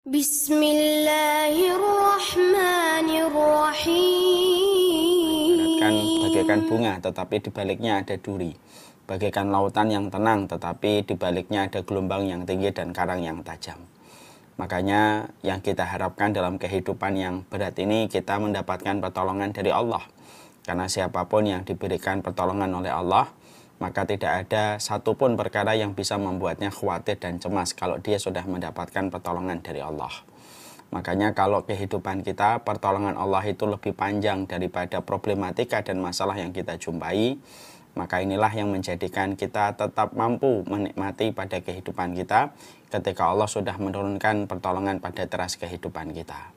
Bismillahirrahmanirrahim. Bagaikan bunga tetapi di baliknya ada duri, bagaikan lautan yang tenang tetapi di baliknya ada gelombang yang tinggi dan karang yang tajam. Makanya yang kita harapkan dalam kehidupan yang berat ini, kita mendapatkan pertolongan dari Allah. Karena siapapun yang diberikan pertolongan oleh Allah, maka tidak ada satupun perkara yang bisa membuatnya khawatir dan cemas kalau dia sudah mendapatkan pertolongan dari Allah. Makanya kalau kehidupan kita, pertolongan Allah itu lebih panjang daripada problematika dan masalah yang kita jumpai, maka inilah yang menjadikan kita tetap mampu menikmati pada kehidupan kita ketika Allah sudah menurunkan pertolongan pada teras kehidupan kita.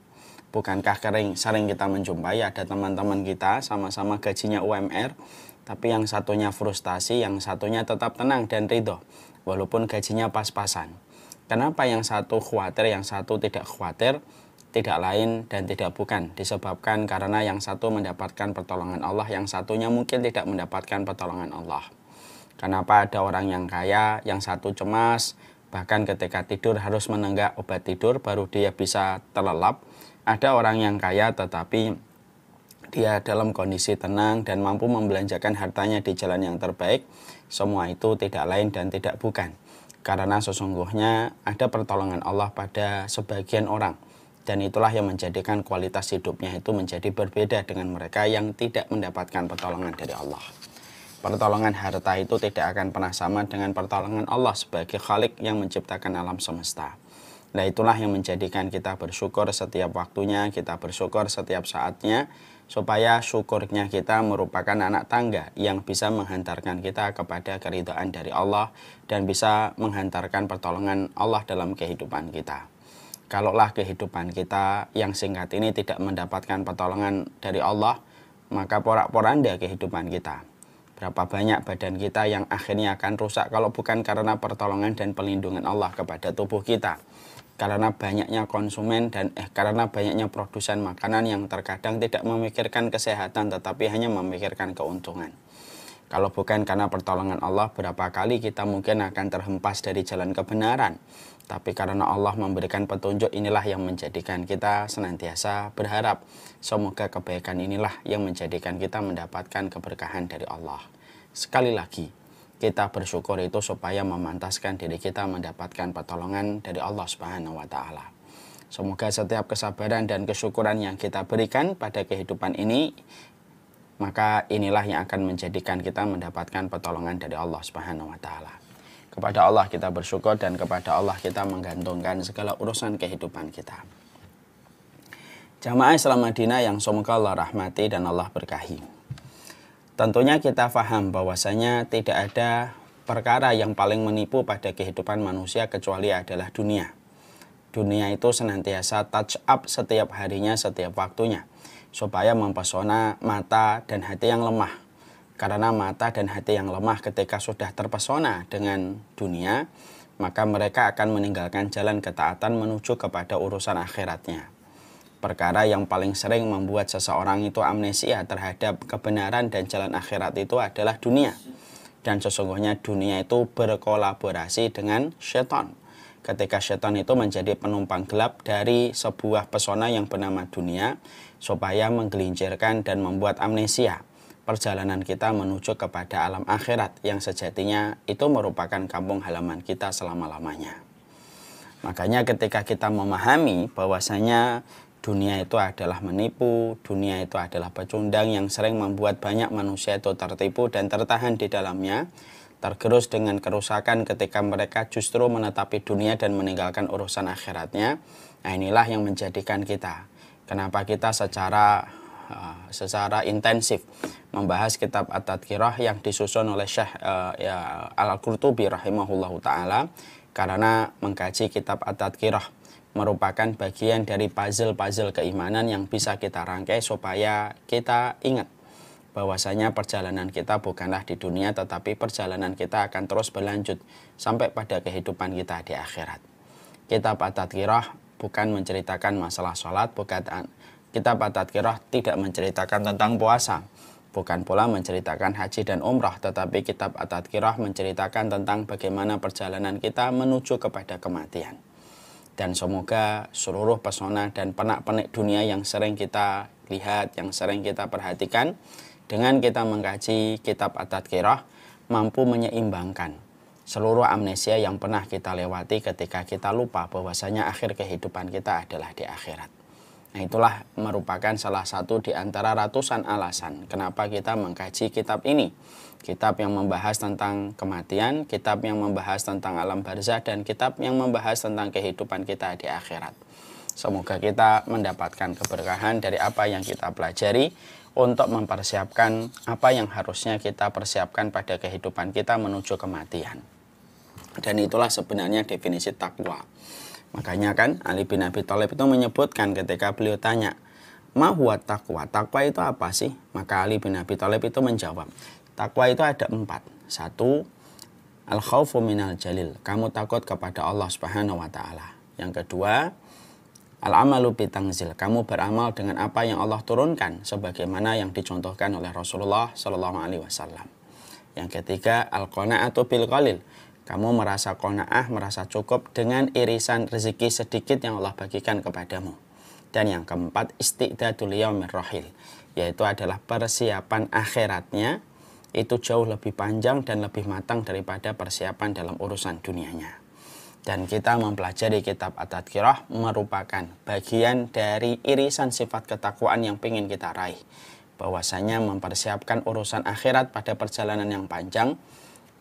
Bukankah sering kita menjumpai ada teman-teman kita sama-sama gajinya UMR, tapi yang satunya frustasi, yang satunya tetap tenang dan ridho, walaupun gajinya pas-pasan. Kenapa yang satu khawatir, yang satu tidak khawatir? Tidak lain dan tidak bukan disebabkan karena yang satu mendapatkan pertolongan Allah, yang satunya mungkin tidak mendapatkan pertolongan Allah. Kenapa ada orang yang kaya, yang satu cemas, bahkan ketika tidur harus menenggak obat tidur baru dia bisa terlelap. Ada orang yang kaya tetapi dia dalam kondisi tenang dan mampu membelanjakan hartanya di jalan yang terbaik. Semua itu tidak lain dan tidak bukan karena sesungguhnya ada pertolongan Allah pada sebagian orang, dan itulah yang menjadikan kualitas hidupnya itu menjadi berbeda dengan mereka yang tidak mendapatkan pertolongan dari Allah. Pertolongan harta itu tidak akan pernah sama dengan pertolongan Allah sebagai Khalik yang menciptakan alam semesta. Nah, itulah yang menjadikan kita bersyukur setiap waktunya, kita bersyukur setiap saatnya, supaya syukurnya kita merupakan anak tangga yang bisa menghantarkan kita kepada keridhaan dari Allah dan bisa menghantarkan pertolongan Allah dalam kehidupan kita. Kalaulah kehidupan kita yang singkat ini tidak mendapatkan pertolongan dari Allah, maka porak-poranda kehidupan kita. Berapa banyak badan kita yang akhirnya akan rusak kalau bukan karena pertolongan dan pelindungan Allah kepada tubuh kita. Karena banyaknya konsumen dan karena banyaknya produsen makanan yang terkadang tidak memikirkan kesehatan tetapi hanya memikirkan keuntungan. Kalau bukan karena pertolongan Allah, berapa kali kita mungkin akan terhempas dari jalan kebenaran. Tapi karena Allah memberikan petunjuk, inilah yang menjadikan kita senantiasa berharap semoga kebaikan inilah yang menjadikan kita mendapatkan keberkahan dari Allah. Sekali lagi, kita bersyukur itu supaya memantaskan diri kita mendapatkan pertolongan dari Allah Subhanahu wa Ta'ala. Semoga setiap kesabaran dan kesyukuran yang kita berikan pada kehidupan ini, maka inilah yang akan menjadikan kita mendapatkan pertolongan dari Allah Subhanahu wa Ta'ala. Kepada Allah kita bersyukur dan kepada Allah kita menggantungkan segala urusan kehidupan kita. Jamaah Islam Madinah yang semoga Allah rahmati dan Allah berkahi. Tentunya kita paham bahwasanya tidak ada perkara yang paling menipu pada kehidupan manusia kecuali adalah dunia. Dunia itu senantiasa touch up setiap harinya, setiap waktunya, supaya mempesona mata dan hati yang lemah. Karena mata dan hati yang lemah ketika sudah terpesona dengan dunia, maka mereka akan meninggalkan jalan ketaatan menuju kepada urusan akhiratnya. Perkara yang paling sering membuat seseorang itu amnesia terhadap kebenaran dan jalan akhirat itu adalah dunia. Dan sesungguhnya dunia itu berkolaborasi dengan syaitan. Ketika syaitan itu menjadi penumpang gelap dari sebuah pesona yang bernama dunia, supaya menggelincirkan dan membuat amnesia perjalanan kita menuju kepada alam akhirat yang sejatinya itu merupakan kampung halaman kita selama-lamanya. Makanya ketika kita memahami bahwasanya dunia itu adalah menipu, dunia itu adalah pecundang yang sering membuat banyak manusia itu tertipu dan tertahan di dalamnya, tergerus dengan kerusakan ketika mereka justru menetapi dunia dan meninggalkan urusan akhiratnya. Nah, inilah yang menjadikan kita, kenapa kita secara intensif membahas kitab At-Tadhkirah yang disusun oleh Syekh Al-Qurtubi rahimahullahu ta'ala, karena mengkaji kitab At-Tadhkirah merupakan bagian dari puzzle-puzzle keimanan yang bisa kita rangkai supaya kita ingat bahwasanya perjalanan kita bukanlah di dunia, tetapi perjalanan kita akan terus berlanjut sampai pada kehidupan kita di akhirat. Kitab At-Tadhkirah bukan menceritakan masalah sholat, kitab At-Tadhkirah tidak menceritakan tentang puasa, bukan pula menceritakan haji dan umrah, tetapi kitab At-Tadhkirah menceritakan tentang bagaimana perjalanan kita menuju kepada kematian. Dan semoga seluruh pesona dan penak-penik dunia yang sering kita lihat, yang sering kita perhatikan, dengan kita mengkaji kitab At-Tadhkirah mampu menyeimbangkan seluruh amnesia yang pernah kita lewati ketika kita lupa bahwasanya akhir kehidupan kita adalah di akhirat. Nah, itulah merupakan salah satu di antara ratusan alasan kenapa kita mengkaji kitab ini. Kitab yang membahas tentang kematian, kitab yang membahas tentang alam barzah, dan kitab yang membahas tentang kehidupan kita di akhirat. Semoga kita mendapatkan keberkahan dari apa yang kita pelajari untuk mempersiapkan apa yang harusnya kita persiapkan pada kehidupan kita menuju kematian. Dan itulah sebenarnya definisi takwa. Makanya kan Ali bin Abi Thalib itu menyebutkan ketika beliau tanya, "Ma huwa taqwa?" Takwa itu apa sih? Maka Ali bin Abi Thalib itu menjawab, takwa itu ada 4. 1, al-khaufu minal jalil. Kamu takut kepada Allah Subhanahu wa taala. Yang kedua, al-amalu bitangzil. Kamu beramal dengan apa yang Allah turunkan sebagaimana yang dicontohkan oleh Rasulullah sallallahu alaihi wasallam. Yang ketiga, al-qanaatu bil qalil. Kamu merasa qanaah, merasa cukup dengan irisan rezeki sedikit yang Allah bagikan kepadamu. Dan yang keempat, isti'dadul yaumir rahil, yaitu adalah persiapan akhiratnya itu jauh lebih panjang dan lebih matang daripada persiapan dalam urusan dunianya. Dan kita mempelajari kitab At-Tadhkirah merupakan bagian dari irisan sifat ketakwaan yang ingin kita raih. Bahwasanya mempersiapkan urusan akhirat pada perjalanan yang panjang,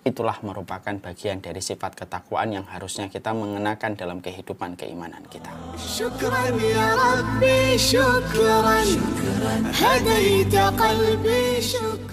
itulah merupakan bagian dari sifat ketakwaan yang harusnya kita mengenakan dalam kehidupan keimanan kita. Syukran ya Rabbi, syukran, hadaita qalbi, syukran.